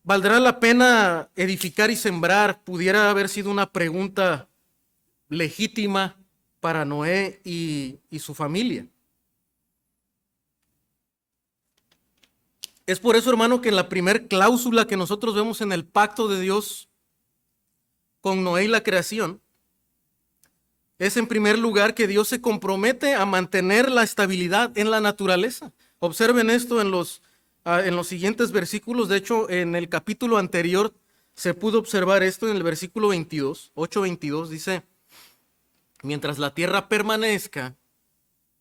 ¿Valdrá la pena edificar y sembrar? Pudiera haber sido una pregunta legítima para Noé y su familia. Es por eso, hermano, que en la primer cláusula que nosotros vemos en el pacto de Dios con Noé y la creación, es en primer lugar que Dios se compromete a mantener la estabilidad en la naturaleza. Observen esto en los siguientes versículos. De hecho, en el capítulo anterior se pudo observar esto en el versículo 22, 8:22, dice: mientras la tierra permanezca,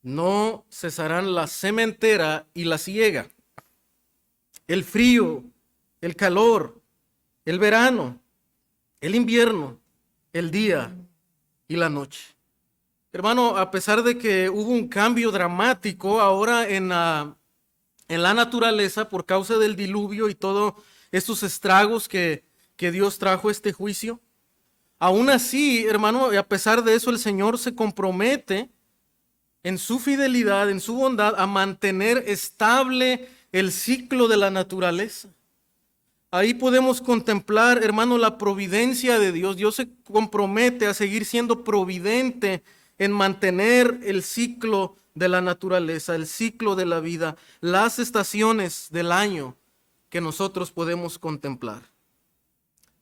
no cesarán la sementera y la siega, el frío, el calor, el verano, el invierno, el día y la noche. Hermano, a pesar de que hubo un cambio dramático ahora en la naturaleza por causa del diluvio y todos estos estragos que Dios trajo este juicio, aún así, hermano, a pesar de eso, el Señor se compromete en su fidelidad, en su bondad, a mantener estable el ciclo de la naturaleza. Ahí podemos contemplar, hermano, la providencia de Dios. Dios se compromete a seguir siendo providente en mantener el ciclo de la naturaleza, el ciclo de la vida, las estaciones del año que nosotros podemos contemplar.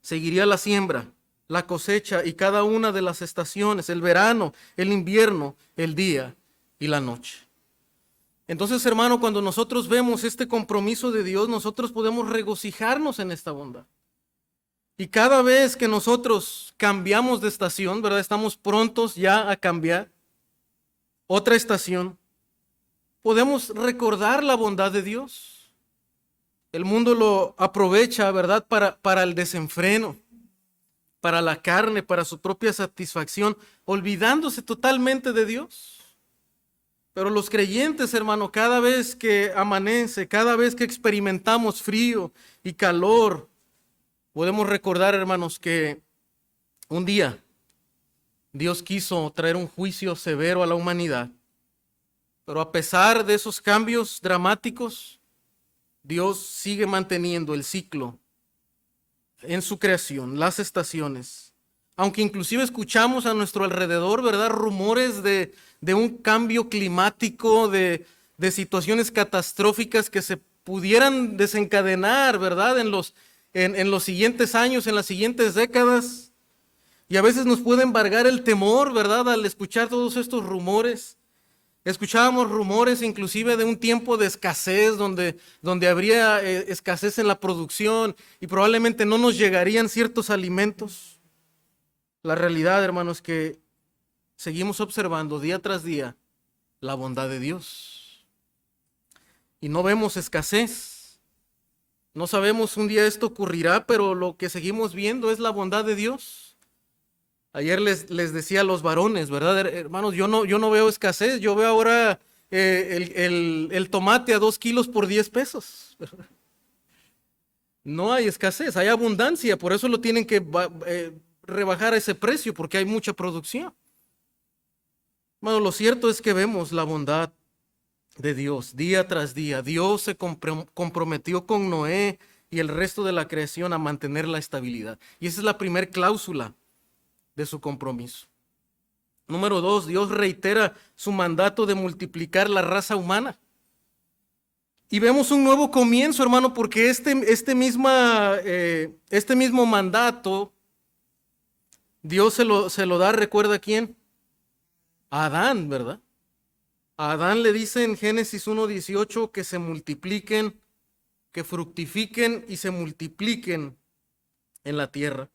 Seguiría la siembra, la cosecha y cada una de las estaciones, el verano, el invierno, el día y la noche. Entonces, hermano, cuando nosotros vemos este compromiso de Dios, nosotros podemos regocijarnos en esta bondad. Y cada vez que nosotros cambiamos de estación, ¿verdad? Estamos prontos ya a cambiar otra estación, podemos recordar la bondad de Dios. El mundo lo aprovecha, ¿verdad? Para el desenfreno, para la carne, para su propia satisfacción, olvidándose totalmente de Dios. Pero los creyentes, hermano, cada vez que amanece, cada vez que experimentamos frío y calor, podemos recordar, hermanos, que un día Dios quiso traer un juicio severo a la humanidad. Pero a pesar de esos cambios dramáticos, Dios sigue manteniendo el ciclo en su creación, las estaciones. Aunque inclusive escuchamos a nuestro alrededor, ¿verdad? Rumores de un cambio climático, de situaciones catastróficas que se pudieran desencadenar, ¿verdad? En los siguientes años, en las siguientes décadas. Y a veces nos puede embargar el temor, ¿verdad? Al escuchar todos estos rumores. Escuchábamos rumores inclusive de un tiempo de escasez, donde habría escasez en la producción y probablemente no nos llegarían ciertos alimentos. La realidad, hermanos, es que seguimos observando día tras día la bondad de Dios. Y no vemos escasez. No sabemos un día esto ocurrirá, pero lo que seguimos viendo es la bondad de Dios. Ayer les decía a los varones, ¿verdad? Hermanos, yo no veo escasez, yo veo ahora el tomate a 2 kilos por 10 pesos. No hay escasez, hay abundancia, por eso lo tienen que rebajar a ese precio, porque hay mucha producción. Bueno, lo cierto es que vemos la bondad de Dios día tras día. Dios se comprometió con Noé y el resto de la creación a mantener la estabilidad. Y esa es la primera cláusula de su compromiso. Número 2, Dios reitera su mandato de multiplicar la raza humana. Y vemos un nuevo comienzo, hermano, porque este mismo mandato Dios se lo da, ¿recuerda a quién? A Adán, ¿verdad? A Adán le dice en Génesis 1:18 que se multipliquen, que fructifiquen y se multipliquen en la tierra.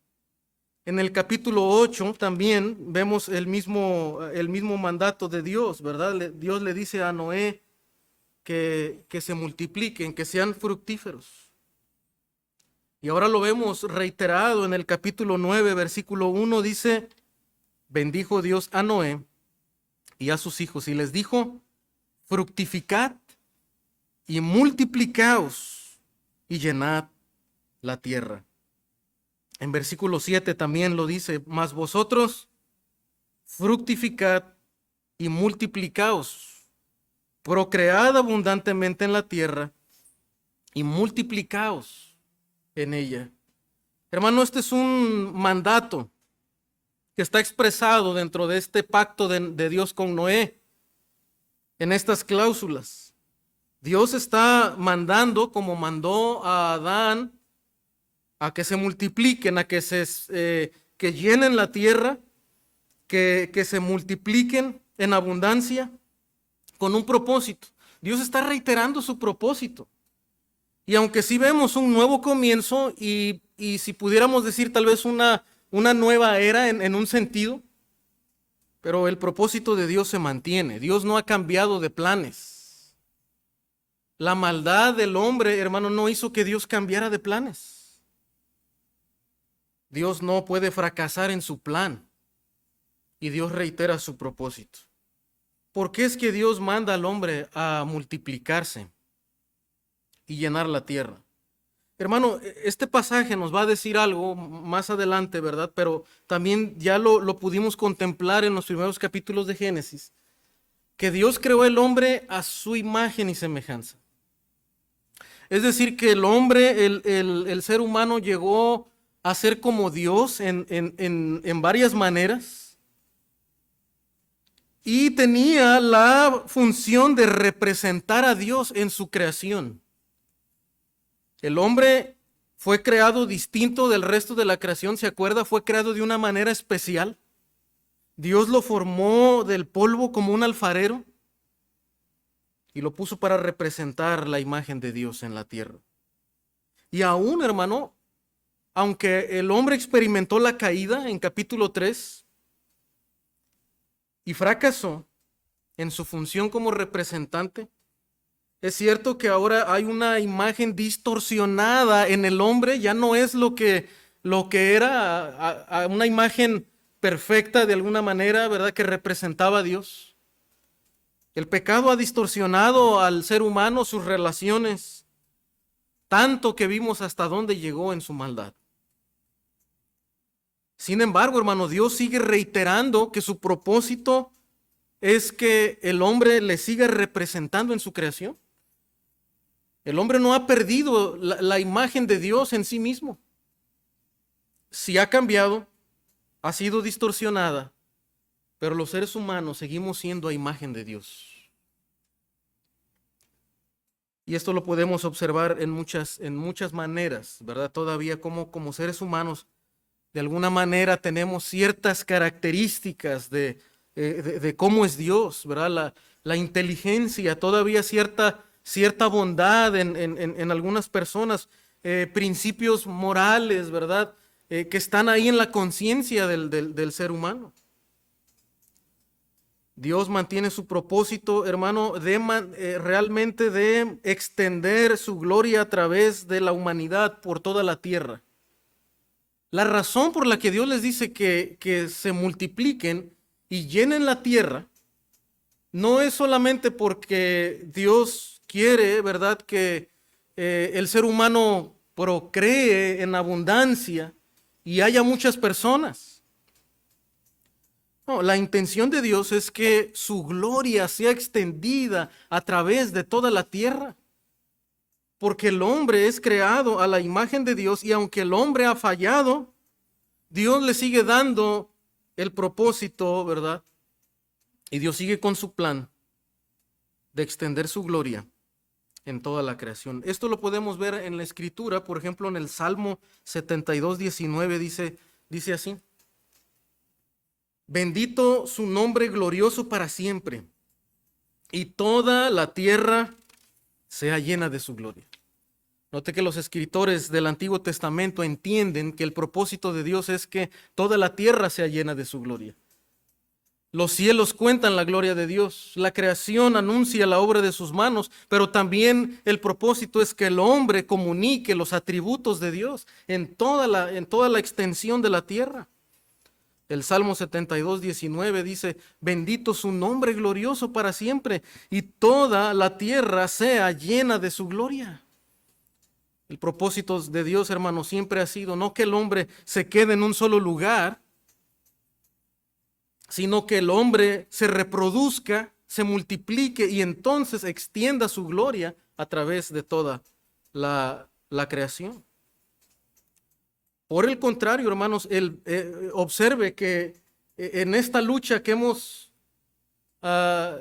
En el capítulo 8 también vemos el mismo mandato de Dios, ¿verdad? Dios le dice a Noé que se multipliquen, que sean fructíferos. Y ahora lo vemos reiterado en el capítulo 9, versículo 1, dice: bendijo Dios a Noé y a sus hijos y les dijo: fructificad y multiplicaos y llenad la tierra. En versículo 7 también lo dice: mas vosotros fructificad y multiplicaos, procread abundantemente en la tierra y multiplicaos. en ella. Hermano, este es un mandato que está expresado dentro de este pacto de Dios con Noé, en estas cláusulas. Dios está mandando, como mandó a Adán, a que se multipliquen, a que llenen la tierra, que se multipliquen en abundancia, con un propósito. Dios está reiterando su propósito. Y aunque sí vemos un nuevo comienzo y si pudiéramos decir tal vez una nueva era en un sentido, pero el propósito de Dios se mantiene. Dios no ha cambiado de planes. La maldad del hombre, hermano, no hizo que Dios cambiara de planes. Dios no puede fracasar en su plan y Dios reitera su propósito. ¿Por qué es que Dios manda al hombre a multiplicarse y llenar la tierra? Hermano, este pasaje nos va a decir algo más adelante, ¿verdad? Pero también ya lo pudimos contemplar en los primeros capítulos de Génesis, que Dios creó el hombre a su imagen y semejanza. Es decir, que el hombre, el ser humano llegó a ser como Dios en varias maneras y tenía la función de representar a Dios en su creación. El hombre fue creado distinto del resto de la creación, ¿se acuerda? Fue creado de una manera especial. Dios lo formó del polvo como un alfarero y lo puso para representar la imagen de Dios en la tierra. Y aún, hermano, aunque el hombre experimentó la caída en capítulo 3 y fracasó en su función como representante, es cierto que ahora hay una imagen distorsionada en el hombre, ya no es lo que era a una imagen perfecta de alguna manera, ¿verdad? Que representaba a Dios. El pecado ha distorsionado al ser humano, sus relaciones, tanto que vimos hasta dónde llegó en su maldad. Sin embargo, hermano, Dios sigue reiterando que su propósito es que el hombre le siga representando en su creación. El hombre no ha perdido la imagen de Dios en sí mismo. Sí ha cambiado, ha sido distorsionada, pero los seres humanos seguimos siendo a imagen de Dios. Y esto lo podemos observar en muchas maneras, ¿verdad? Todavía como seres humanos, de alguna manera tenemos ciertas características de cómo es Dios, ¿verdad? La inteligencia, todavía cierta bondad en algunas personas, principios morales, ¿verdad? Que están ahí en la conciencia del ser humano. Dios mantiene su propósito, hermano, realmente de extender su gloria a través de la humanidad por toda la tierra. La razón por la que Dios les dice que se multipliquen y llenen la tierra no es solamente porque Dios quiere, ¿verdad?, que el ser humano procree en abundancia y haya muchas personas. No, la intención de Dios es que su gloria sea extendida a través de toda la tierra. Porque el hombre es creado a la imagen de Dios y aunque el hombre ha fallado, Dios le sigue dando el propósito, ¿verdad? Y Dios sigue con su plan de extender su gloria en toda la creación. Esto lo podemos ver en la Escritura, por ejemplo, en el Salmo 72, 19 dice así: bendito su nombre glorioso para siempre, y toda la tierra sea llena de su gloria. Note que los escritores del Antiguo Testamento entienden que el propósito de Dios es que toda la tierra sea llena de su gloria. Los cielos cuentan la gloria de Dios, la creación anuncia la obra de sus manos, pero también el propósito es que el hombre comunique los atributos de Dios en toda la extensión de la tierra. El Salmo 72, 19 dice: bendito su nombre glorioso para siempre, y toda la tierra sea llena de su gloria. El propósito de Dios, hermano, siempre ha sido no que el hombre se quede en un solo lugar, sino que el hombre se reproduzca, se multiplique y entonces extienda su gloria a través de toda la creación. Por el contrario, hermanos, observe que en esta lucha que hemos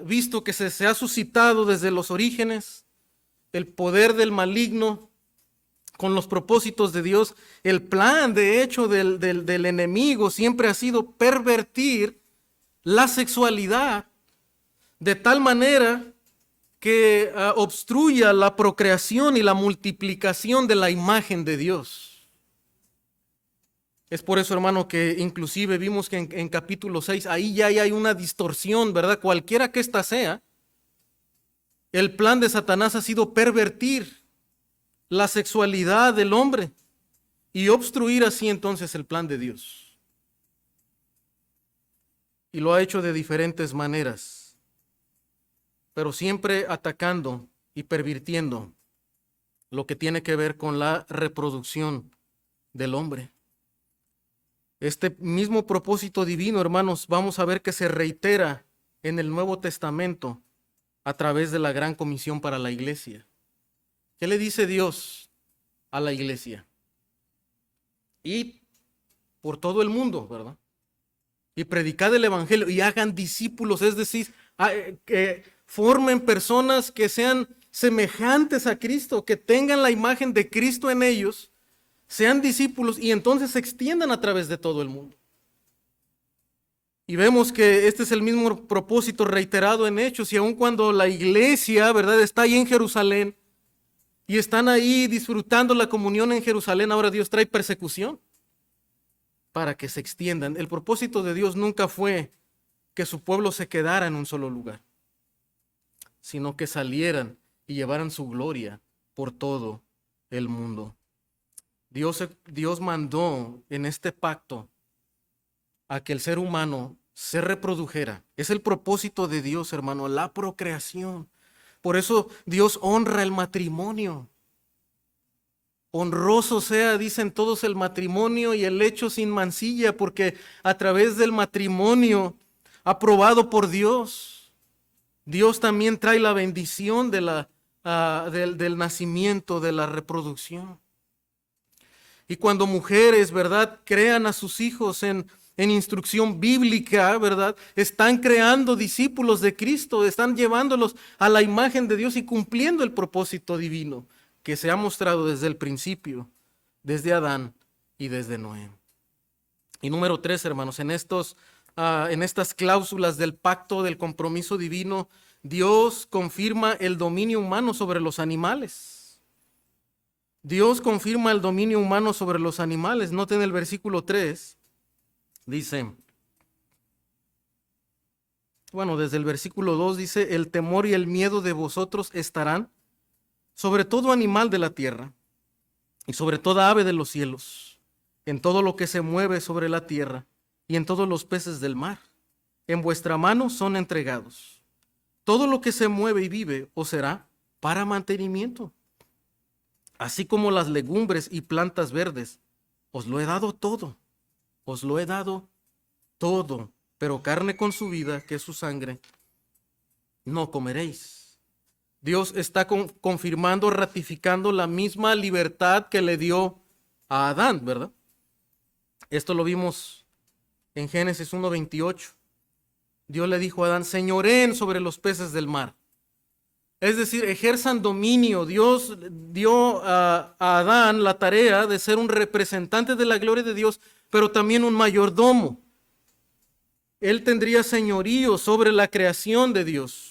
visto que se ha suscitado desde los orígenes, el poder del maligno con los propósitos de Dios, el plan de hecho del enemigo siempre ha sido pervertir la sexualidad de tal manera que obstruya la procreación y la multiplicación de la imagen de Dios. Es por eso, hermano, que inclusive vimos que en capítulo 6, ahí ya hay una distorsión, ¿verdad? Cualquiera que ésta sea, el plan de Satanás ha sido pervertir la sexualidad del hombre y obstruir así entonces el plan de Dios. Y lo ha hecho de diferentes maneras, pero siempre atacando y pervirtiendo lo que tiene que ver con la reproducción del hombre. Este mismo propósito divino, hermanos, vamos a ver que se reitera en el Nuevo Testamento a través de la gran comisión para la iglesia. ¿Qué le dice Dios a la iglesia? Id por todo el mundo, ¿verdad? Y predicad el evangelio y hagan discípulos, es decir, que formen personas que sean semejantes a Cristo, que tengan la imagen de Cristo en ellos, sean discípulos y entonces se extiendan a través de todo el mundo. Y vemos que este es el mismo propósito reiterado en Hechos, y aun cuando la iglesia, ¿verdad?, está ahí en Jerusalén y están ahí disfrutando la comunión en Jerusalén, ahora Dios trae persecución para que se extiendan. El propósito de Dios nunca fue que su pueblo se quedara en un solo lugar, sino que salieran y llevaran su gloria por todo el mundo. Dios mandó en este pacto a que el ser humano se reprodujera. Es el propósito de Dios, hermano, la procreación. Por eso Dios honra el matrimonio. Honroso sea, dicen todos, el matrimonio y el lecho sin mancilla, porque a través del matrimonio aprobado por Dios, Dios también trae la bendición del nacimiento, de la reproducción. Y cuando mujeres, ¿verdad?, crean a sus hijos en instrucción bíblica, ¿verdad?, están creando discípulos de Cristo, están llevándolos a la imagen de Dios y cumpliendo el propósito divino que se ha mostrado desde el principio, desde Adán y desde Noé. Y número 3, hermanos, en estas cláusulas del pacto del compromiso divino, Dios confirma el dominio humano sobre los animales. Dios confirma el dominio humano sobre los animales. Noten el versículo 3, dice, bueno, desde el versículo 2 dice, el temor y el miedo de vosotros estarán sobre todo animal de la tierra y sobre toda ave de los cielos, en todo lo que se mueve sobre la tierra y en todos los peces del mar. En vuestra mano son entregados. Todo lo que se mueve y vive os será para mantenimiento. Así como las legumbres y plantas verdes, os lo he dado todo, os lo he dado todo, pero carne con su vida, que es su sangre, no comeréis. Dios está confirmando, ratificando la misma libertad que le dio a Adán, ¿verdad? Esto lo vimos en Génesis 1:28. Dios le dijo a Adán, señoreen sobre los peces del mar. Es decir, ejerzan dominio. Dios dio a Adán la tarea de ser un representante de la gloria de Dios, pero también un mayordomo. Él tendría señorío sobre la creación de Dios.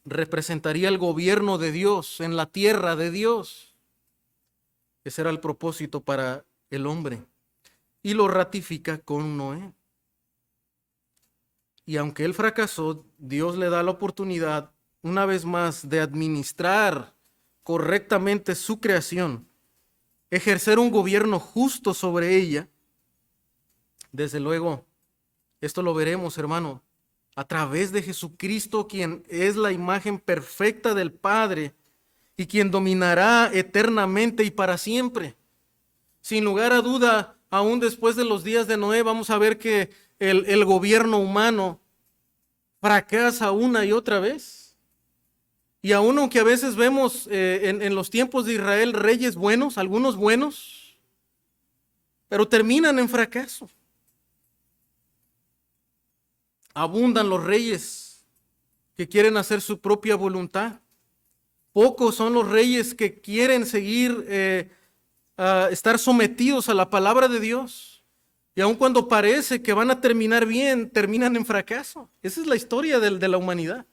Representaría el gobierno de Dios en la tierra de Dios. Ese era el propósito para el hombre. Y lo ratifica con Noé. Y aunque él fracasó, Dios le da la oportunidad una vez más de administrar correctamente su creación, ejercer un gobierno justo sobre ella. Desde luego, esto lo veremos, hermano, a través de Jesucristo, quien es la imagen perfecta del Padre y quien dominará eternamente y para siempre. Sin lugar a duda, aún después de los días de Noé, vamos a ver que el gobierno humano fracasa una y otra vez. Y aún aunque a veces vemos en los tiempos de Israel reyes buenos, algunos buenos, pero terminan en fracaso. Abundan los reyes que quieren hacer su propia voluntad. Pocos son los reyes que quieren seguir estar sometidos a la palabra de Dios. Y aun cuando parece que van a terminar bien, terminan en fracaso. Esa es la historia de la humanidad.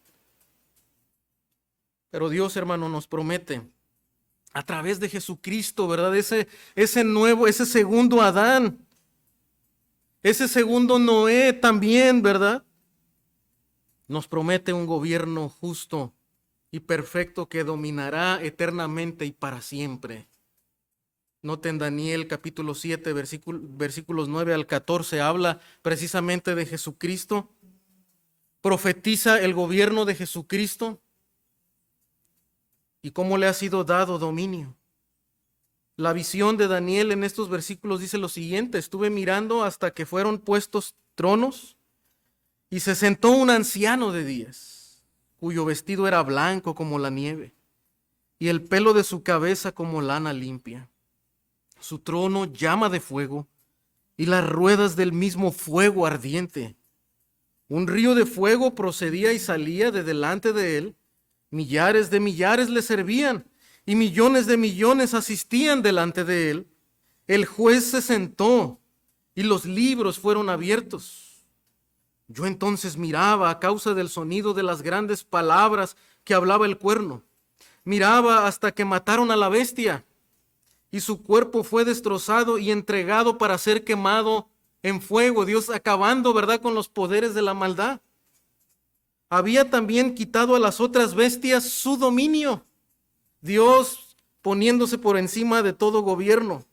Pero Dios, hermano, nos promete a través de Jesucristo, ¿verdad? Ese segundo Adán, ese segundo Noé también, ¿verdad? Nos promete un gobierno justo y perfecto que dominará eternamente y para siempre. Noten Daniel capítulo 7, versículos 9 al 14, habla precisamente de Jesucristo, profetiza el gobierno de Jesucristo y cómo le ha sido dado dominio. La visión de Daniel en estos versículos dice lo siguiente: estuve mirando hasta que fueron puestos tronos y se sentó un anciano de días, cuyo vestido era blanco como la nieve y el pelo de su cabeza como lana limpia. Su trono llama de fuego y las ruedas del mismo fuego ardiente. Un río de fuego procedía y salía de delante de él. Millares de millares le servían y millones de millones asistían delante de él. El juez se sentó y los libros fueron abiertos. Yo entonces miraba a causa del sonido de las grandes palabras que hablaba el cuerno. Miraba hasta que mataron a la bestia y su cuerpo fue destrozado y entregado para ser quemado en fuego. Dios acabando, ¿verdad?, con los poderes de la maldad. Había también quitado a las otras bestias su dominio. Dios poniéndose por encima de todo gobierno.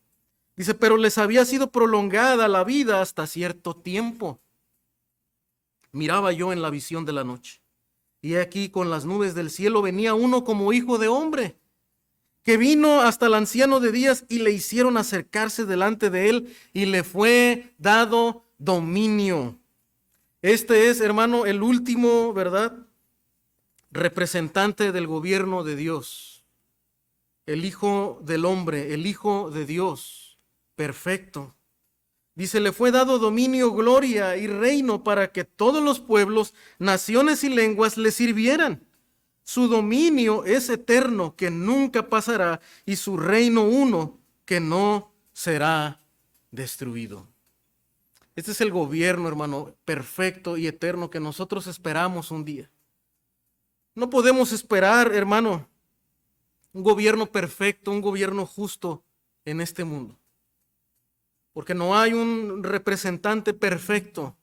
Dice, pero les había sido prolongada la vida hasta cierto tiempo. Miraba yo en la visión de la noche, y aquí con las nubes del cielo venía uno como hijo de hombre, que vino hasta el anciano de días y le hicieron acercarse delante de él y le fue dado dominio. Este es, hermano, el último, ¿verdad?, representante del gobierno de Dios. El Hijo del Hombre, el Hijo de Dios, perfecto. Dice, le fue dado dominio, gloria y reino para que todos los pueblos, naciones y lenguas le sirvieran. Su dominio es eterno, que nunca pasará, y su reino uno, que no será destruido. Este es el gobierno, hermano, perfecto y eterno que nosotros esperamos un día. No podemos esperar, hermano, un gobierno perfecto, un gobierno justo en este mundo, porque no hay un representante perfecto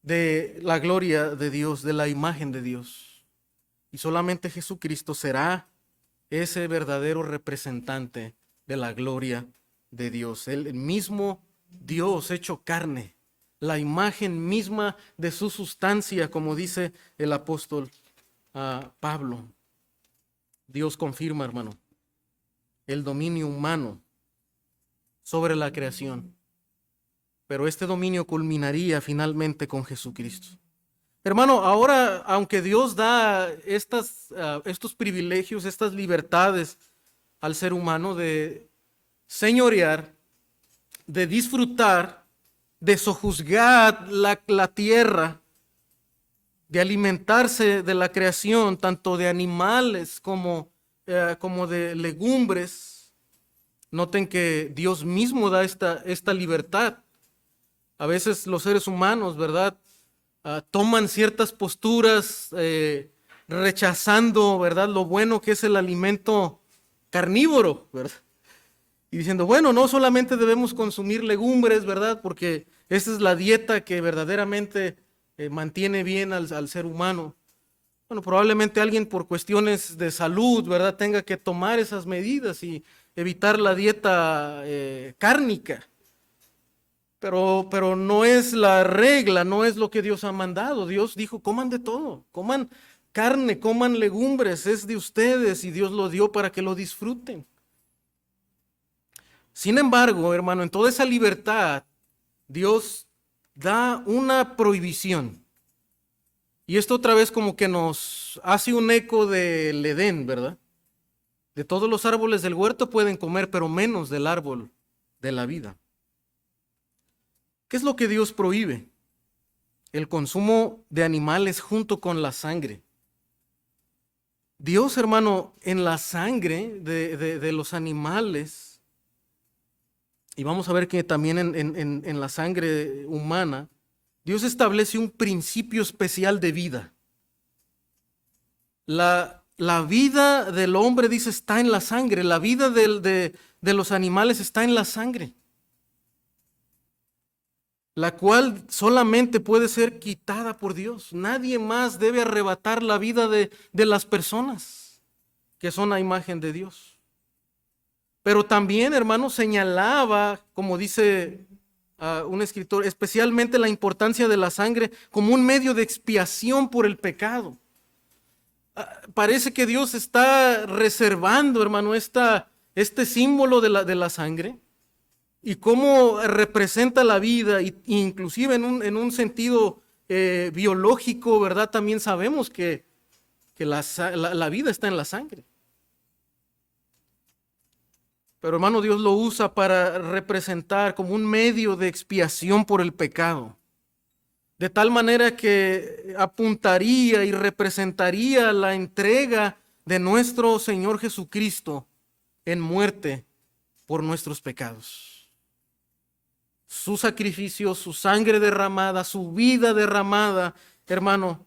de la gloria de Dios, de la imagen de Dios. Y solamente Jesucristo será ese verdadero representante de la gloria de Dios. El mismo Dios hecho carne, la imagen misma de su sustancia, como dice el apóstol Pablo. Dios confirma, hermano, el dominio humano sobre la creación. Pero este dominio culminaría finalmente con Jesucristo. Hermano, ahora, aunque Dios da estos privilegios, estas libertades al ser humano de señorear, de disfrutar, de sojuzgar la tierra, de alimentarse de la creación, tanto de animales como de legumbres, noten que Dios mismo da esta libertad. A veces los seres humanos, ¿verdad?, toman ciertas posturas rechazando, ¿verdad?, lo bueno que es el alimento carnívoro, ¿verdad? Y diciendo, bueno, no solamente debemos consumir legumbres, ¿verdad?, porque esa es la dieta que verdaderamente mantiene bien al ser humano. Bueno, probablemente alguien por cuestiones de salud, ¿verdad?, tenga que tomar esas medidas y evitar la dieta cárnica. Pero no es la regla, no es lo que Dios ha mandado. Dios dijo, coman de todo, coman carne, coman legumbres, es de ustedes y Dios lo dio para que lo disfruten. Sin embargo, hermano, en toda esa libertad, Dios da una prohibición. Y esto otra vez como que nos hace un eco del Edén, ¿verdad? De todos los árboles del huerto pueden comer, pero menos del árbol de la vida. ¿Qué es lo que Dios prohíbe? El consumo de animales junto con la sangre. Dios, hermano, en la sangre de los animales, y vamos a ver que también en la sangre humana, Dios establece un principio especial de vida. La vida del hombre, dice, está en la sangre. La vida de los animales está en la sangre, la cual solamente puede ser quitada por Dios. Nadie más debe arrebatar la vida de las personas que son a imagen de Dios. Pero también, hermano, señalaba, como dice un escritor, especialmente la importancia de la sangre como un medio de expiación por el pecado. Parece que Dios está reservando, hermano, este símbolo de la sangre y cómo representa la vida, inclusive en un sentido biológico, ¿verdad? También sabemos que la vida está en la sangre. Pero hermano, Dios lo usa para representar como un medio de expiación por el pecado. De tal manera que apuntaría y representaría la entrega de nuestro Señor Jesucristo en muerte por nuestros pecados. Su sacrificio, su sangre derramada, su vida derramada, hermano,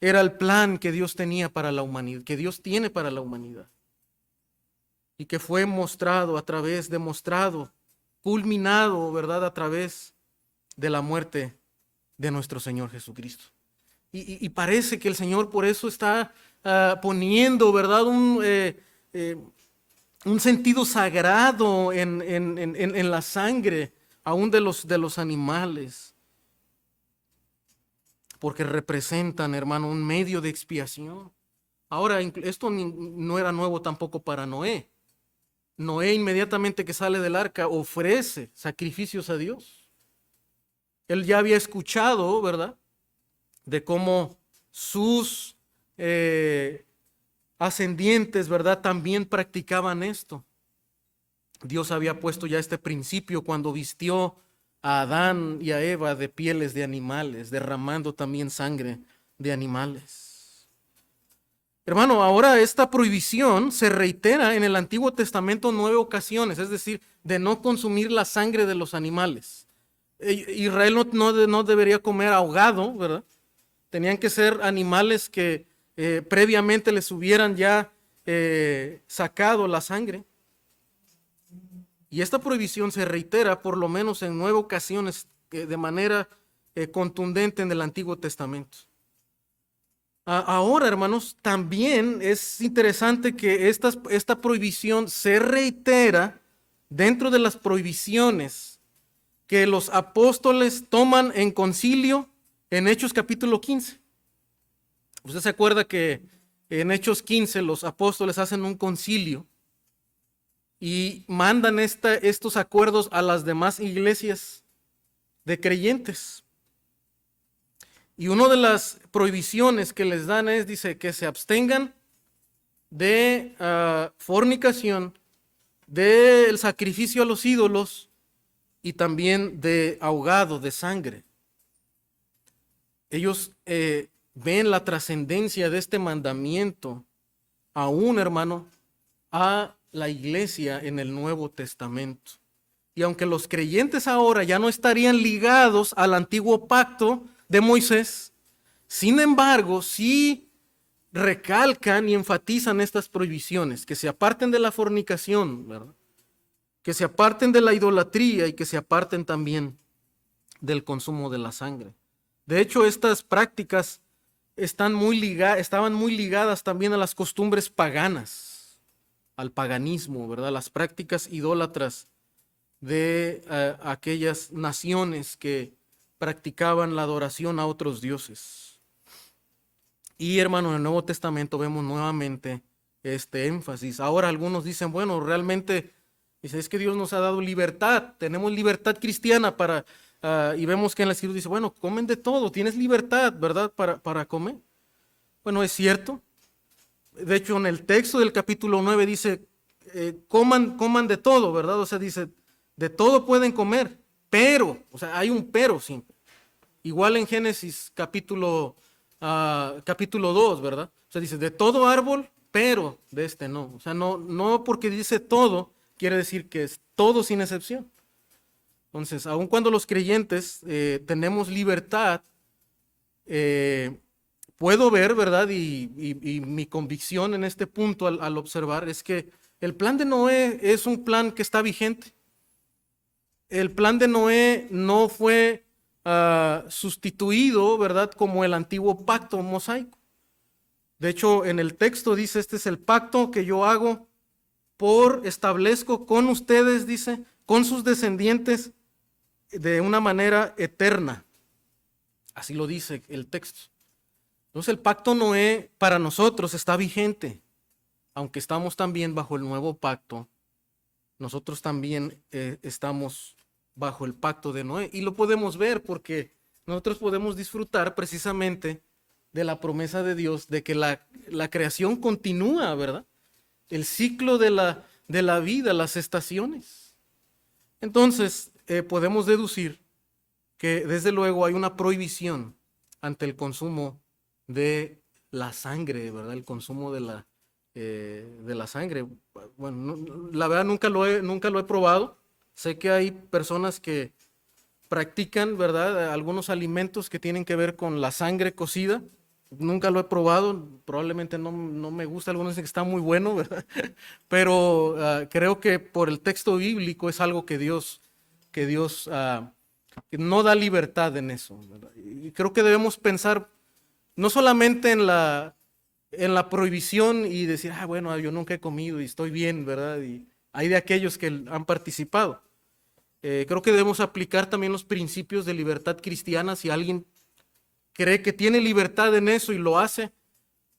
era el plan que Dios tenía para la humanidad, que Dios tiene para la humanidad. Y que fue demostrado, culminado, ¿verdad? A través de la muerte de nuestro Señor Jesucristo. Y parece que el Señor por eso está poniendo, ¿verdad? Un sentido sagrado en la sangre, aún de los animales, porque representan, hermano, un medio de expiación. Ahora, esto no era nuevo tampoco para Noé. Noé, inmediatamente que sale del arca, ofrece sacrificios a Dios. Él ya había escuchado, ¿verdad?, de cómo sus ascendientes, ¿verdad?, también practicaban esto. Dios había puesto ya este principio cuando vistió a Adán y a Eva de pieles de animales, derramando también sangre de animales. Hermano, ahora esta prohibición se reitera en el Antiguo Testamento en 9 ocasiones, es decir, de no consumir la sangre de los animales. Israel no debería comer ahogado, ¿verdad? Tenían que ser animales que previamente les hubieran ya sacado la sangre. Y esta prohibición se reitera por lo menos en 9 ocasiones de manera contundente en el Antiguo Testamento. Ahora, hermanos, también es interesante que esta prohibición se reitera dentro de las prohibiciones que los apóstoles toman en concilio en Hechos capítulo 15. Usted se acuerda que en Hechos 15 los apóstoles hacen un concilio y mandan estos acuerdos a las demás iglesias de creyentes. Y una de las prohibiciones que les dan dice que se abstengan de fornicación, del sacrificio a los ídolos y también de ahogado de sangre. Ellos ven la trascendencia de este mandamiento aún, hermano, a la iglesia en el Nuevo Testamento. Y aunque los creyentes ahora ya no estarían ligados al antiguo pacto de Moisés, sin embargo, sí recalcan y enfatizan estas prohibiciones, que se aparten de la fornicación, ¿verdad?, que se aparten de la idolatría y que se aparten también del consumo de la sangre. De hecho, estas prácticas estaban muy ligadas también a las costumbres paganas, al paganismo, ¿verdad?, las prácticas idólatras de aquellas naciones que practicaban la adoración a otros dioses. Y hermano, en el Nuevo Testamento vemos nuevamente este énfasis. Ahora algunos dicen, bueno, realmente es que Dios nos ha dado libertad, tenemos libertad cristiana y vemos que en la Escritura dice, bueno, comen de todo, tienes libertad, ¿verdad?, para comer. Bueno, es cierto. De hecho, en el texto del capítulo 9 dice, coman de todo, ¿verdad? O sea, dice, de todo pueden comer. pero, o sea, hay un pero siempre. Igual en Génesis capítulo 2, ¿verdad? O sea, dice, de todo árbol, pero de este no. O sea, no porque dice todo, quiere decir que es todo sin excepción. Entonces, aun cuando los creyentes tenemos libertad, puedo ver, ¿verdad? Y mi convicción en este punto al observar es que el plan de Noé es un plan que está vigente. El plan de Noé no fue sustituido, ¿verdad? Como el antiguo pacto mosaico. De hecho, en el texto dice, este es el pacto que yo hago establezco con ustedes, dice, con sus descendientes de una manera eterna. Así lo dice el texto. Entonces el pacto Noé para nosotros está vigente, aunque estamos también bajo el nuevo pacto. Nosotros también estamos bajo el pacto de Noé y lo podemos ver porque nosotros podemos disfrutar precisamente de la promesa de Dios de que la creación continúa, ¿verdad? El ciclo de la vida, las estaciones. Entonces podemos deducir que desde luego hay una prohibición ante el consumo de la sangre, ¿verdad? El consumo de la sangre. Bueno, la verdad nunca lo he probado. Sé que hay personas que practican, ¿verdad? Algunos alimentos que tienen que ver con la sangre cocida. Nunca lo he probado, probablemente no me gusta, algunos dicen que está muy bueno, ¿verdad? Pero creo que por el texto bíblico es algo que Dios no da libertad en eso, ¿verdad? Y creo que debemos pensar no solamente en la prohibición y decir, bueno, yo nunca he comido y estoy bien, ¿verdad? Y hay de aquellos que han participado. Creo que debemos aplicar también los principios de libertad cristiana. Si alguien cree que tiene libertad en eso y lo hace,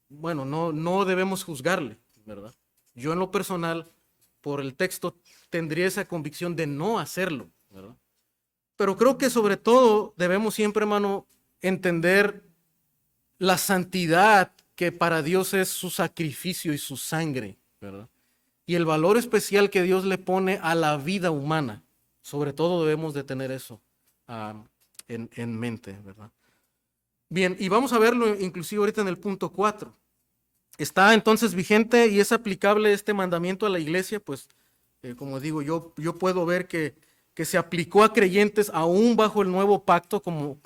bueno, no debemos juzgarle, ¿verdad? Yo en lo personal, por el texto, tendría esa convicción de no hacerlo, ¿verdad? Pero creo que sobre todo debemos siempre, hermano, entender la santidad que para Dios es su sacrificio y su sangre, ¿verdad? Y el valor especial que Dios le pone a la vida humana. Sobre todo debemos de tener eso en mente, ¿verdad? Bien, y vamos a verlo inclusive ahorita en el punto 4. Está entonces vigente y es aplicable este mandamiento a la iglesia, pues como digo, yo puedo ver que se aplicó a creyentes aún bajo el nuevo pacto, como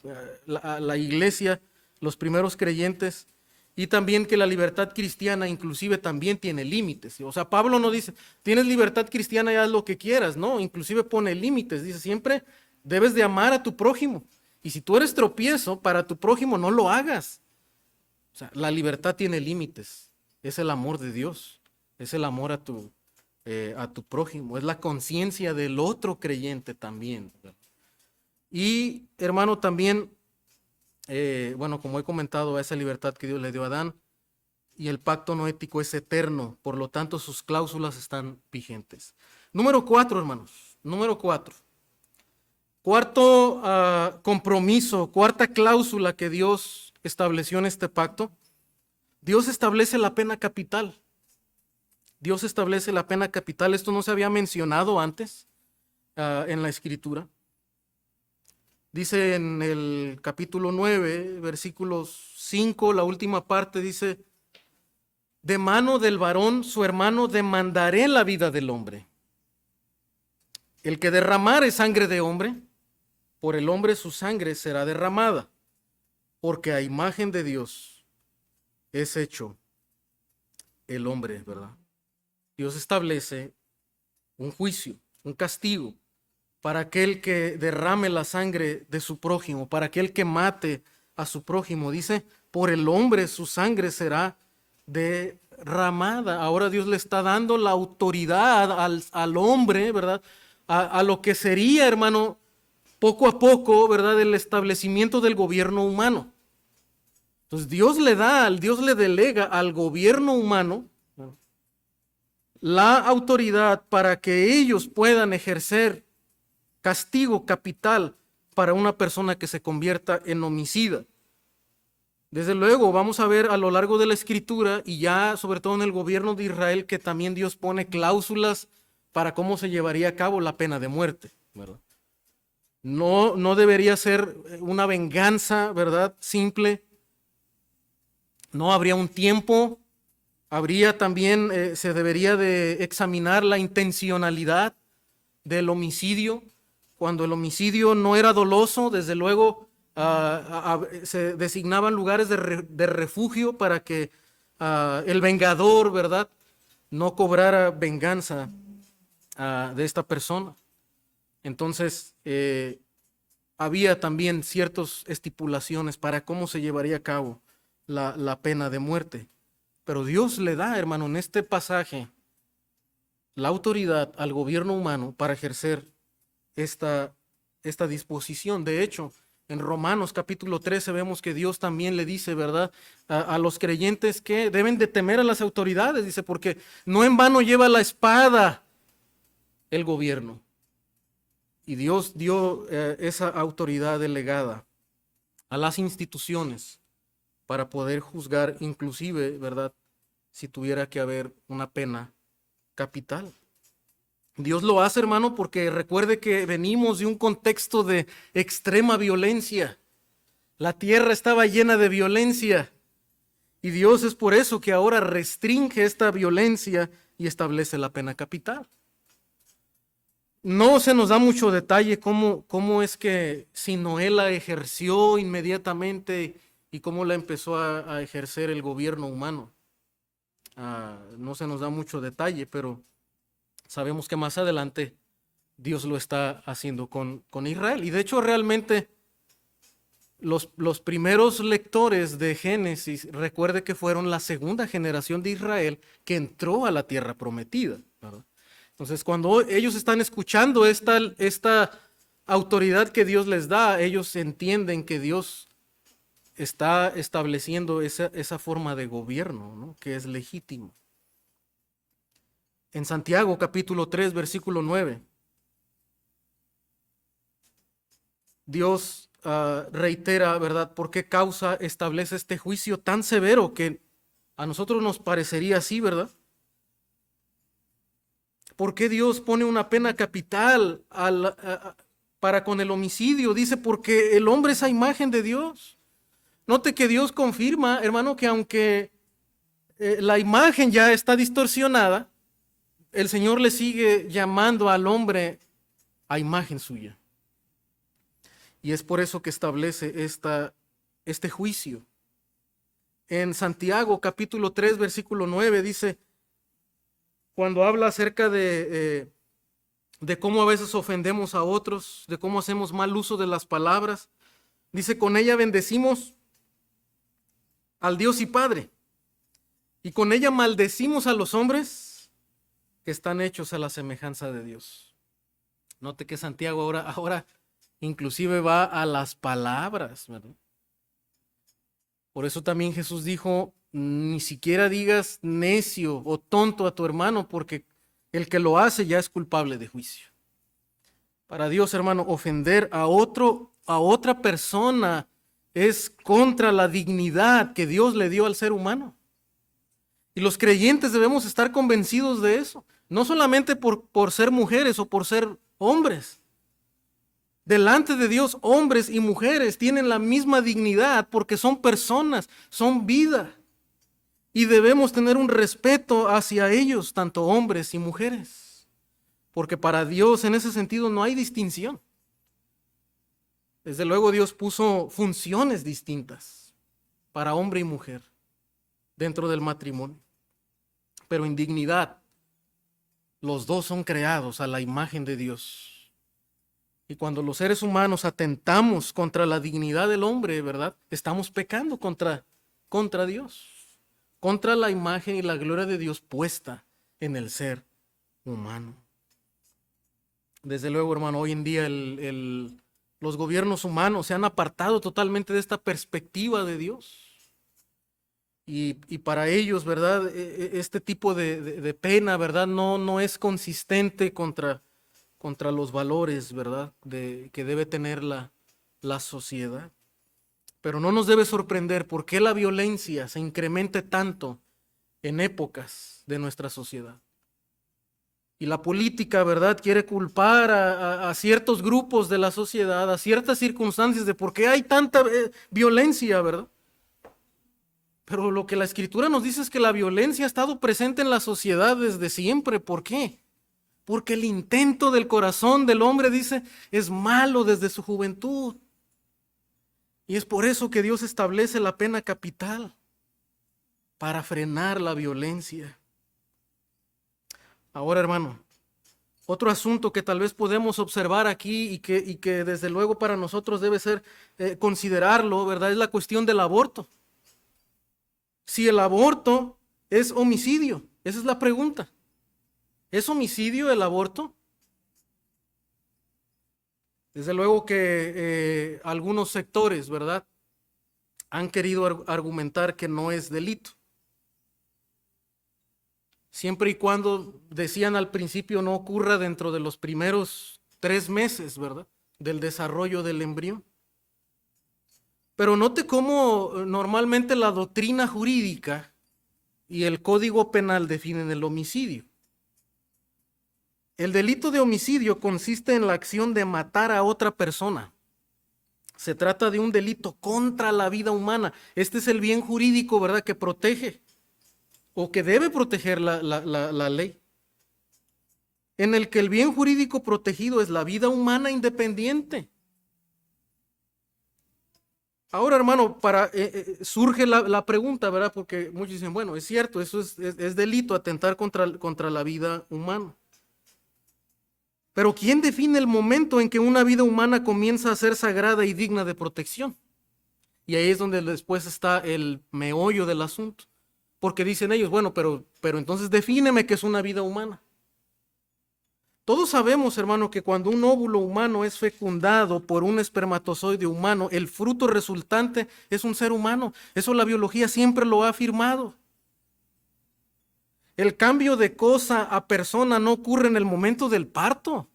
la iglesia, los primeros creyentes, y también que la libertad cristiana inclusive también tiene límites. O sea, Pablo no dice, tienes libertad cristiana y haz lo que quieras, no, inclusive pone límites, dice, siempre debes de amar a tu prójimo. Y si tú eres tropiezo para tu prójimo, no lo hagas. O sea, la libertad tiene límites. Es el amor de Dios. Es el amor a tu prójimo. Es la conciencia del otro creyente también. Y, hermano, también, bueno, como he comentado, esa libertad que Dios le dio a Adán y el pacto no ético es eterno. Por lo tanto, sus cláusulas están vigentes. Número 4, hermanos. Número 4. Cuarto compromiso, cuarta cláusula que Dios estableció en este pacto. Dios establece la pena capital. Dios establece la pena capital. Esto no se había mencionado antes en la Escritura. Dice en el capítulo 9, versículos 5, la última parte dice, de mano del varón, su hermano, demandaré la vida del hombre. El que derramare sangre de hombre, por el hombre su sangre será derramada, porque a imagen de Dios es hecho el hombre, ¿verdad? Dios establece un juicio, un castigo para aquel que derrame la sangre de su prójimo, para aquel que mate a su prójimo. Dice, por el hombre su sangre será derramada. Ahora Dios le está dando la autoridad al hombre, ¿verdad? A lo que sería, hermano, poco a poco, ¿verdad?, el establecimiento del gobierno humano. Entonces Dios le delega al gobierno humano la autoridad para que ellos puedan ejercer castigo capital para una persona que se convierta en homicida. Desde luego, vamos a ver a lo largo de la Escritura y ya sobre todo en el gobierno de Israel que también Dios pone cláusulas para cómo se llevaría a cabo la pena de muerte, ¿verdad? No debería ser una venganza, ¿verdad? Simple. No habría un tiempo. Habría también, se debería de examinar la intencionalidad del homicidio. Cuando el homicidio no era doloso, desde luego se designaban lugares de refugio para que el vengador, ¿verdad?, no cobrara venganza de esta persona. Entonces, había también ciertas estipulaciones para cómo se llevaría a cabo la pena de muerte. Pero Dios le da, hermano, en este pasaje, la autoridad al gobierno humano para ejercer esta disposición. De hecho, en Romanos capítulo 13 vemos que Dios también le dice, ¿verdad?, a los creyentes que deben de temer a las autoridades. Dice, porque no en vano lleva la espada el gobierno. Y Dios dio esa autoridad delegada a las instituciones para poder juzgar, inclusive, ¿verdad?, si tuviera que haber una pena capital. Dios lo hace, hermano, porque recuerde que venimos de un contexto de extrema violencia. La tierra estaba llena de violencia y Dios es por eso que ahora restringe esta violencia y establece la pena capital. No se nos da mucho detalle cómo es que si Noé la ejerció inmediatamente y cómo la empezó a ejercer el gobierno humano. No se nos da mucho detalle, pero sabemos que más adelante Dios lo está haciendo con Israel. Y de hecho realmente los primeros lectores de Génesis, recuerde que fueron la segunda generación de Israel que entró a la tierra prometida, ¿verdad? Entonces cuando ellos están escuchando esta autoridad que Dios les da, ellos entienden que Dios está estableciendo esa forma de gobierno, ¿no?, que es legítimo. En Santiago capítulo 3, versículo 9, Dios reitera, ¿verdad?, por qué causa establece este juicio tan severo que a nosotros nos parecería así, ¿verdad? ¿Por qué Dios pone una pena capital para con el homicidio? Dice, porque el hombre es a imagen de Dios. Note que Dios confirma, hermano, que aunque la imagen ya está distorsionada, el Señor le sigue llamando al hombre a imagen suya. Y es por eso que establece este juicio. En Santiago capítulo 3, versículo 9 dice, cuando habla acerca de cómo a veces ofendemos a otros, de cómo hacemos mal uso de las palabras, dice, con ella bendecimos al Dios y Padre, y con ella maldecimos a los hombres que están hechos a la semejanza de Dios. Note que Santiago ahora inclusive va a las palabras, ¿verdad? Por eso también Jesús dijo, ni siquiera digas necio o tonto a tu hermano, porque el que lo hace ya es culpable de juicio. Para Dios, hermano, ofender a otra persona es contra la dignidad que Dios le dio al ser humano. Y los creyentes debemos estar convencidos de eso, no solamente por ser mujeres o por ser hombres. Delante de Dios, hombres y mujeres tienen la misma dignidad porque son personas, son vida. Y debemos tener un respeto hacia ellos, tanto hombres y mujeres. Porque para Dios en ese sentido no hay distinción. Desde luego Dios puso funciones distintas para hombre y mujer dentro del matrimonio. Pero en dignidad, los dos son creados a la imagen de Dios. Y cuando los seres humanos atentamos contra la dignidad del hombre, ¿verdad?, estamos pecando contra Dios, contra la imagen y la gloria de Dios puesta en el ser humano. Desde luego, hermano, hoy en día los gobiernos humanos se han apartado totalmente de esta perspectiva de Dios. Y para ellos, ¿verdad?, este tipo de pena, ¿verdad?, no es consistente contra los valores, ¿verdad?, que debe tener la sociedad. Pero no nos debe sorprender por qué la violencia se incremente tanto en épocas de nuestra sociedad. Y la política, ¿verdad?, quiere culpar a ciertos grupos de la sociedad, a ciertas circunstancias de por qué hay tanta violencia, ¿verdad? Pero lo que la Escritura nos dice es que la violencia ha estado presente en la sociedad desde siempre. ¿Por qué? Porque el intento del corazón del hombre, dice, es malo desde su juventud. Y es por eso que Dios establece la pena capital, para frenar la violencia. Ahora, hermano, otro asunto que tal vez podemos observar aquí y que desde luego para nosotros debe ser considerarlo, ¿verdad?, es la cuestión del aborto. Si el aborto es homicidio, esa es la pregunta. ¿Es homicidio el aborto? Desde luego que algunos sectores, ¿verdad?, han querido argumentar que no es delito. Siempre y cuando, decían al principio, no ocurra dentro de los primeros 3 meses, ¿verdad?, del desarrollo del embrión. Pero note cómo normalmente la doctrina jurídica y el Código Penal definen el homicidio. El delito de homicidio consiste en la acción de matar a otra persona. Se trata de un delito contra la vida humana. Este es el bien jurídico, ¿verdad?, que protege o que debe proteger la ley. En el que el bien jurídico protegido es la vida humana independiente. Ahora, hermano, surge la pregunta, ¿verdad? Porque muchos dicen, bueno, es cierto, eso es delito, atentar contra la vida humana. Pero ¿quién define el momento en que una vida humana comienza a ser sagrada y digna de protección? Y ahí es donde después está el meollo del asunto. Porque dicen ellos, bueno, pero entonces defíneme qué es una vida humana. Todos sabemos, hermano, que cuando un óvulo humano es fecundado por un espermatozoide humano, el fruto resultante es un ser humano. Eso la biología siempre lo ha afirmado. El cambio de cosa a persona no ocurre en el momento del parto,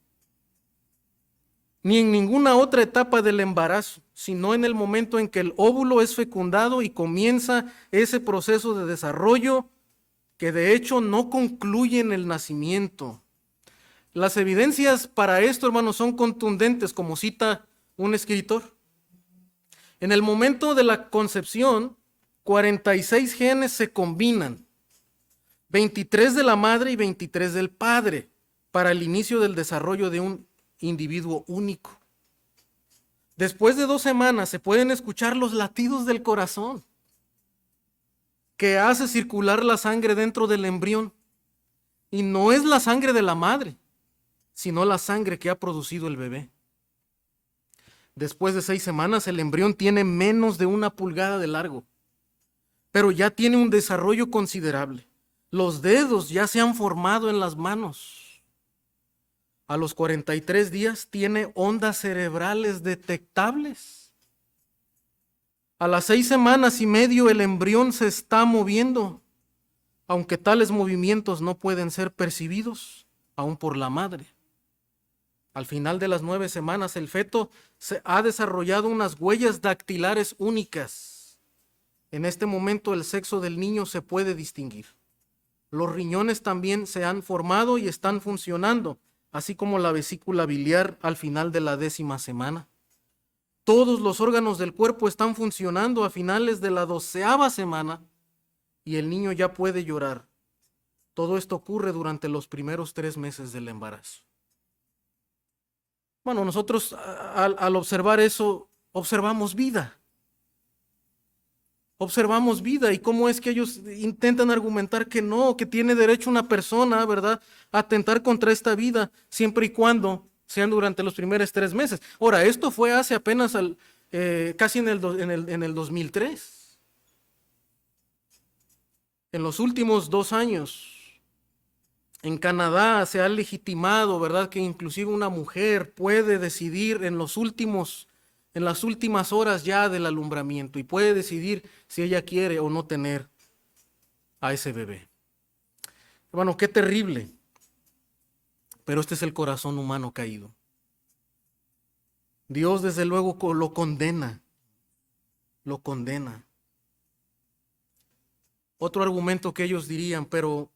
ni en ninguna otra etapa del embarazo, sino en el momento en que el óvulo es fecundado y comienza ese proceso de desarrollo que de hecho no concluye en el nacimiento. Las evidencias para esto, hermanos, son contundentes, como cita un escritor. En el momento de la concepción, 46 genes se combinan, 23 de la madre y 23 del padre, para el inicio del desarrollo de un individuo único. Después de 2 semanas se pueden escuchar los latidos del corazón, que hace circular la sangre dentro del embrión. Y no es la sangre de la madre, sino la sangre que ha producido el bebé. Después de 6 semanas, el embrión tiene menos de 1 pulgada de largo, pero ya tiene un desarrollo considerable. Los dedos ya se han formado en las manos. A los 43 días tiene ondas cerebrales detectables. A las 6 semanas y medio el embrión se está moviendo, aunque tales movimientos no pueden ser percibidos aún por la madre. Al final de las 9 semanas, el feto se ha desarrollado unas huellas dactilares únicas. En este momento el sexo del niño se puede distinguir. Los riñones también se han formado y están funcionando, así como la vesícula biliar al final de la 10ª semana. Todos los órganos del cuerpo están funcionando a finales de la 12ª semana y el niño ya puede llorar. Todo esto ocurre durante los primeros 3 meses del embarazo. Bueno, nosotros al observar eso, observamos vida. Observamos vida y cómo es que ellos intentan argumentar que no, que tiene derecho una persona, ¿verdad?, a atentar contra esta vida, siempre y cuando sean durante los primeros 3 meses. Ahora, esto fue hace apenas casi en el 2003. En los últimos 2 años, en Canadá se ha legitimado, ¿verdad?, que inclusive una mujer puede decidir en las últimas horas ya del alumbramiento y puede decidir si ella quiere o no tener a ese bebé. Hermano, qué terrible. Pero este es el corazón humano caído. Dios desde luego lo condena. Lo condena. Otro argumento que ellos dirían, pero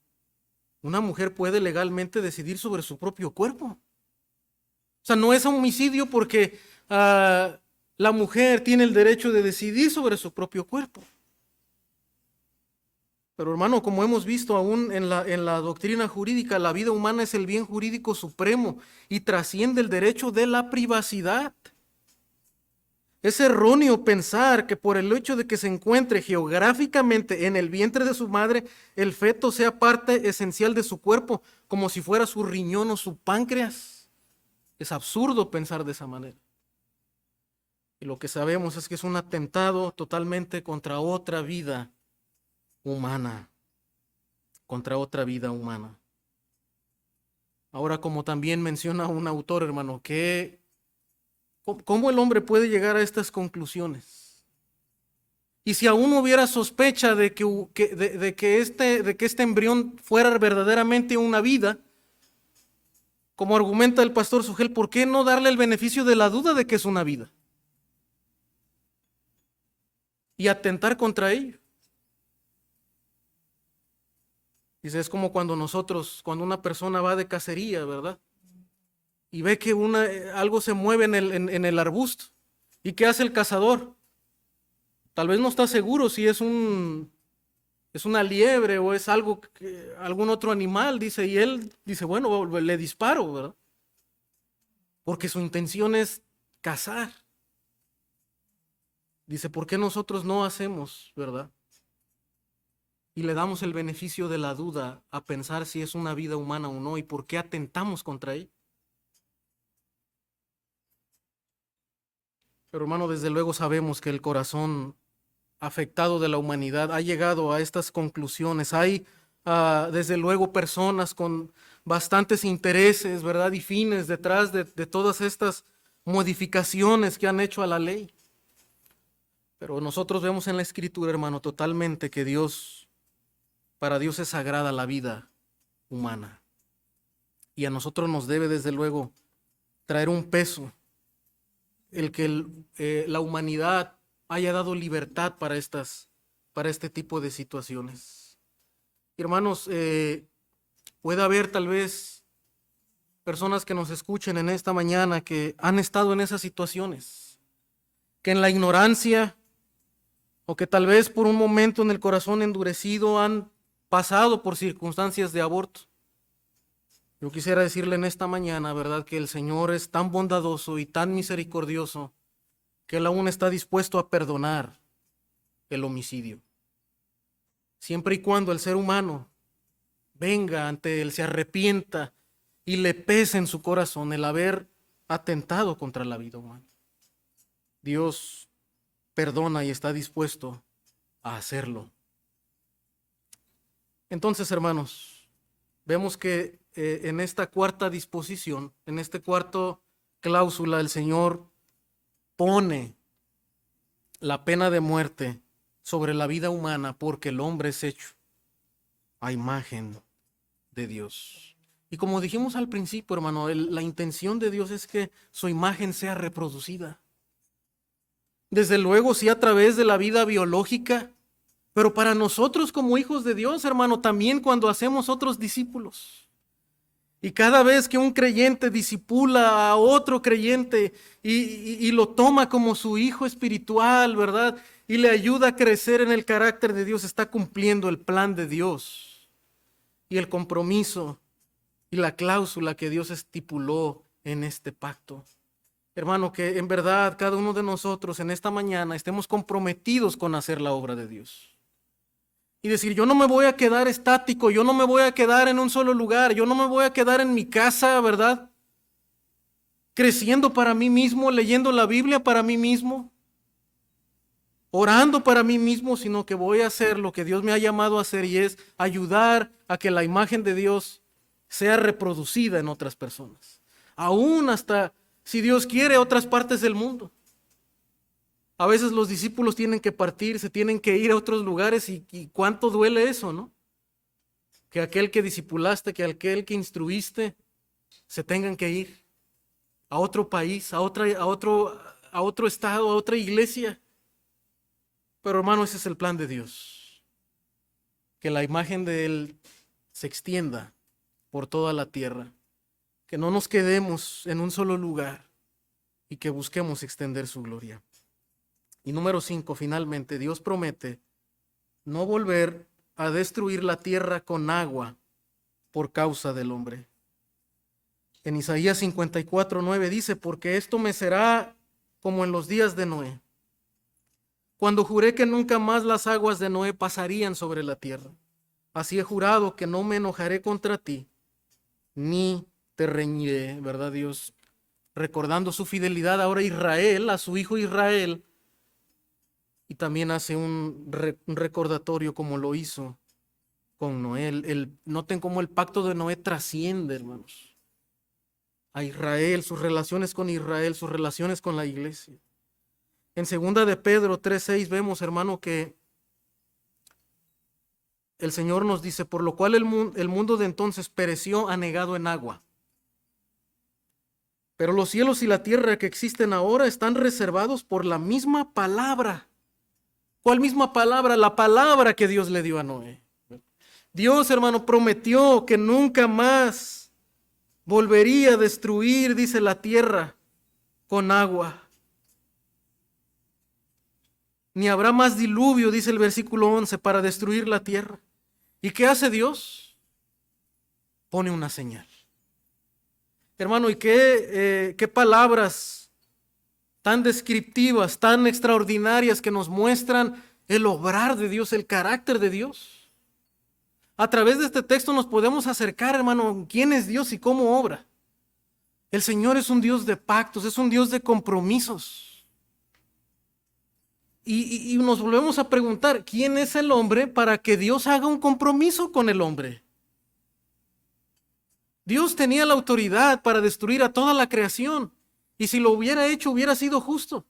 una mujer puede legalmente decidir sobre su propio cuerpo. O sea, no es homicidio porque la mujer tiene el derecho de decidir sobre su propio cuerpo. Pero hermano, como hemos visto aún en la doctrina jurídica, la vida humana es el bien jurídico supremo y trasciende el derecho de la privacidad. Es erróneo pensar que por el hecho de que se encuentre geográficamente en el vientre de su madre, el feto sea parte esencial de su cuerpo, como si fuera su riñón o su páncreas. Es absurdo pensar de esa manera. Y lo que sabemos es que es un atentado totalmente contra otra vida humana, contra otra vida humana. Ahora, como también menciona un autor, hermano, ¿cómo el hombre puede llegar a estas conclusiones? Y si aún hubiera sospecha de que este embrión fuera verdaderamente una vida, como argumenta el pastor Sugel, ¿por qué no darle el beneficio de la duda de que es una vida? Y atentar contra ello. Dice, es como cuando una persona va de cacería, ¿verdad? Y ve que algo se mueve en el arbusto. ¿Y qué hace el cazador? Tal vez no está seguro si es una liebre o es algún otro animal, dice, y él dice, bueno, le disparo, ¿verdad? Porque su intención es cazar. Dice, ¿por qué nosotros no hacemos, verdad? Y le damos el beneficio de la duda a pensar si es una vida humana o no y por qué atentamos contra ella. Pero hermano, desde luego sabemos que el corazón afectado de la humanidad ha llegado a estas conclusiones. Hay desde luego personas con bastantes intereses, ¿verdad? Y fines detrás de todas estas modificaciones que han hecho a la ley. Pero nosotros vemos en la Escritura, hermano, totalmente que para Dios es sagrada la vida humana. Y a nosotros nos debe desde luego traer un peso el que la humanidad haya dado libertad para este tipo de situaciones. Hermanos, puede haber tal vez personas que nos escuchen en esta mañana que han estado en esas situaciones, que en la ignorancia o que tal vez por un momento en el corazón endurecido han pasado por circunstancias de aborto. Yo quisiera decirle en esta mañana, ¿verdad?, que el Señor es tan bondadoso y tan misericordioso que Él aún está dispuesto a perdonar el homicidio. Siempre y cuando el ser humano venga ante Él, se arrepienta y le pese en su corazón el haber atentado contra la vida humana. Dios perdona y está dispuesto a hacerlo. Entonces, hermanos, vemos que en esta cuarta disposición, en este cuarto cláusula, el Señor pone la pena de muerte sobre la vida humana porque el hombre es hecho a imagen de Dios. Y como dijimos al principio, hermano, la intención de Dios es que su imagen sea reproducida. Desde luego, sí, a través de la vida biológica, pero para nosotros como hijos de Dios, hermano, también cuando hacemos otros discípulos. Y cada vez que un creyente discipula a otro creyente y lo toma como su hijo espiritual, ¿verdad? Y le ayuda a crecer en el carácter de Dios, está cumpliendo el plan de Dios y el compromiso y la cláusula que Dios estipuló en este pacto. Hermano, que en verdad cada uno de nosotros en esta mañana estemos comprometidos con hacer la obra de Dios. Y decir, yo no me voy a quedar estático, yo no me voy a quedar en un solo lugar, yo no me voy a quedar en mi casa, ¿verdad? Creciendo para mí mismo, leyendo la Biblia para mí mismo, orando para mí mismo, sino que voy a hacer lo que Dios me ha llamado a hacer y es ayudar a que la imagen de Dios sea reproducida en otras personas. Aún hasta, si Dios quiere, otras partes del mundo. A veces los discípulos tienen que partir, se tienen que ir a otros lugares y cuánto duele eso, ¿no? Que aquel que discipulaste, que aquel que instruiste, se tengan que ir a otro país, a otro estado, a otra iglesia. Pero hermano, ese es el plan de Dios. Que la imagen de Él se extienda por toda la tierra, que no nos quedemos en un solo lugar y que busquemos extender su gloria. Y número 5, finalmente, Dios promete no volver a destruir la tierra con agua por causa del hombre. En Isaías 54:9 dice, porque esto me será como en los días de Noé, cuando juré que nunca más las aguas de Noé pasarían sobre la tierra. Así he jurado que no me enojaré contra ti, ni te reñiré, ¿verdad, Dios? Recordando su fidelidad ahora a Israel, a su hijo Israel, y también hace un recordatorio como lo hizo con Noé. Noten cómo el pacto de Noé trasciende, hermanos, a Israel, sus relaciones con Israel, sus relaciones con la iglesia. En 2 de Pedro 3:6 vemos, hermano, que el Señor nos dice, por lo cual el mundo de entonces pereció anegado en agua. Pero los cielos y la tierra que existen ahora están reservados por la misma palabra. ¿Cuál misma palabra? La palabra que Dios le dio a Noé. Dios, hermano, prometió que nunca más volvería a destruir, dice, la tierra con agua. Ni habrá más diluvio, dice el versículo 11, para destruir la tierra. ¿Y qué hace Dios? Pone una señal. Hermano, ¿y qué palabras tan descriptivas, tan extraordinarias que nos muestran el obrar de Dios, el carácter de Dios? A través de este texto nos podemos acercar, hermano, quién es Dios y cómo obra. El Señor es un Dios de pactos, es un Dios de compromisos. Y nos volvemos a preguntar, ¿quién es el hombre para que Dios haga un compromiso con el hombre? Dios tenía la autoridad para destruir a toda la creación, y si lo hubiera hecho hubiera sido justo.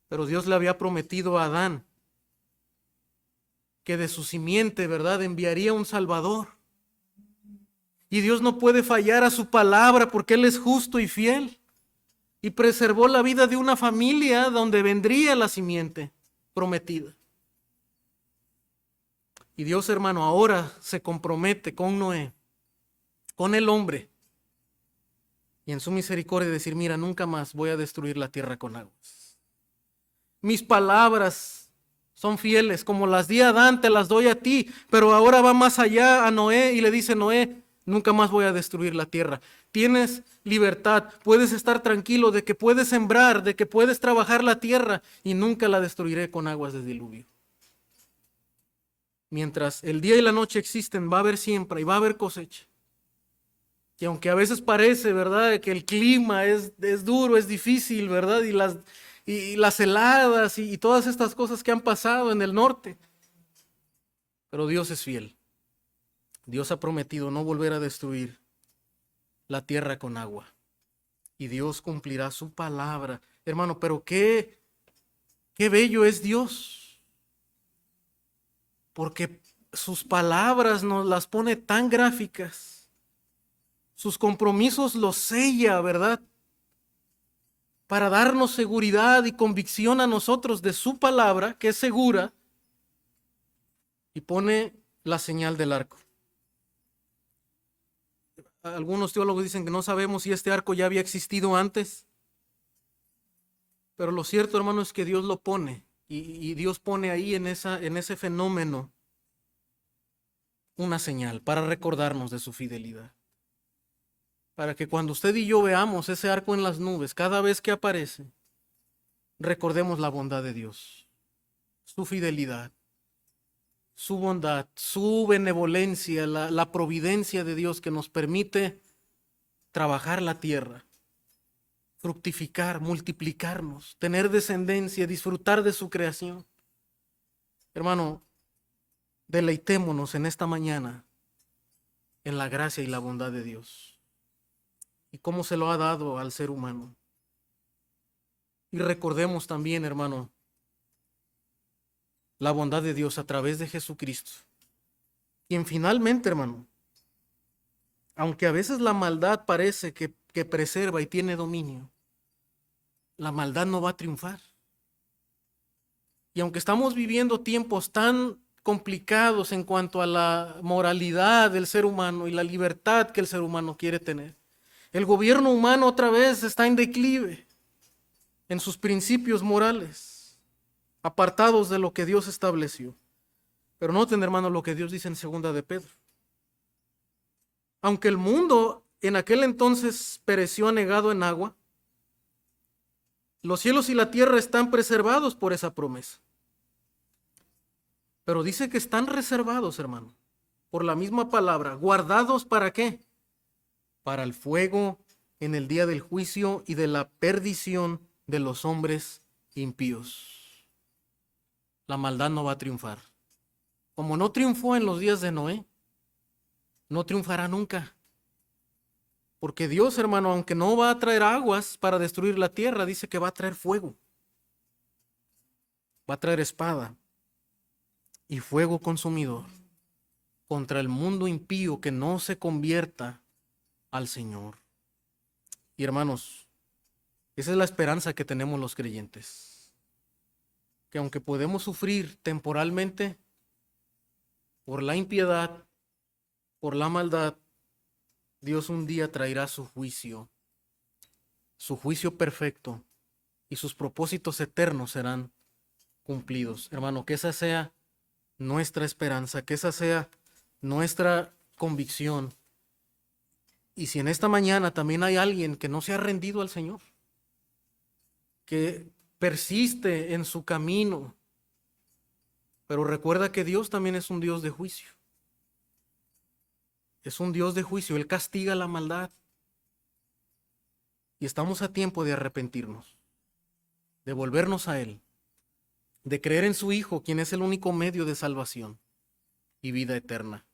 Pero Dios le había prometido a Adán que de su simiente, ¿verdad?, enviaría un Salvador. Y Dios no puede fallar a su palabra porque Él es justo y fiel. Y preservó la vida de una familia donde vendría la simiente prometida. Y Dios, hermano, ahora se compromete con Noé, con el hombre, y en su misericordia decir, mira, nunca más voy a destruir la tierra con aguas. Mis palabras son fieles, como las di a Adán, te las doy a ti, pero ahora va más allá a Noé y le dice, Noé, nunca más voy a destruir la tierra. Tienes libertad, puedes estar tranquilo de que puedes sembrar, de que puedes trabajar la tierra y nunca la destruiré con aguas de diluvio. Mientras el día y la noche existen, va a haber siembra y va a haber cosecha. Y aunque a veces parece, ¿verdad?, que el clima es duro, es difícil, ¿verdad? Y las heladas y todas estas cosas que han pasado en el norte. Pero Dios es fiel. Dios ha prometido no volver a destruir la tierra con agua. Y Dios cumplirá su palabra. Hermano, pero qué bello es Dios. Porque sus palabras nos las pone tan gráficas. Sus compromisos los sella, ¿verdad?, para darnos seguridad y convicción a nosotros de su palabra, que es segura, y pone la señal del arco. Algunos teólogos dicen que no sabemos si este arco ya había existido antes, pero lo cierto, hermano, es que Dios lo pone, y Dios pone ahí en ese fenómeno una señal para recordarnos de su fidelidad. Para que cuando usted y yo veamos ese arco en las nubes, cada vez que aparece, recordemos la bondad de Dios, su fidelidad, su bondad, su benevolencia, la providencia de Dios que nos permite trabajar la tierra, fructificar, multiplicarnos, tener descendencia, disfrutar de su creación. Hermano, deleitémonos en esta mañana en la gracia y la bondad de Dios y cómo se lo ha dado al ser humano. Y recordemos también, hermano, la bondad de Dios a través de Jesucristo, quien finalmente, hermano, aunque a veces la maldad parece que preserva y tiene dominio, la maldad no va a triunfar. Y aunque estamos viviendo tiempos tan complicados en cuanto a la moralidad del ser humano y la libertad que el ser humano quiere tener. El gobierno humano otra vez está en declive en sus principios morales, apartados de lo que Dios estableció. Pero noten, hermanos, lo que Dios dice en 2 de Pedro. Aunque el mundo en aquel entonces pereció anegado en agua, los cielos y la tierra están preservados por esa promesa. Pero dice que están reservados, hermano, por la misma palabra. ¿Guardados para qué? Para el fuego en el día del juicio y de la perdición de los hombres impíos. La maldad no va a triunfar. Como no triunfó en los días de Noé, no triunfará nunca. Porque Dios, hermano, aunque no va a traer aguas para destruir la tierra, dice que va a traer fuego. Va a traer espada y fuego consumidor contra el mundo impío que no se convierta al Señor. Y hermanos, esa es la esperanza que tenemos los creyentes. Que aunque podemos sufrir temporalmente por la impiedad, por la maldad, Dios un día traerá su juicio perfecto, y sus propósitos eternos serán cumplidos. Hermano, que esa sea nuestra esperanza, que esa sea nuestra convicción. Y si en esta mañana también hay alguien que no se ha rendido al Señor, que persiste en su camino, pero recuerda que Dios también es un Dios de juicio. Es un Dios de juicio, Él castiga la maldad. Y estamos a tiempo de arrepentirnos, de volvernos a Él, de creer en su Hijo, quien es el único medio de salvación y vida eterna.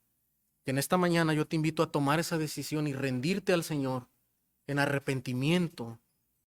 Y en esta mañana yo te invito a tomar esa decisión y rendirte al Señor en arrepentimiento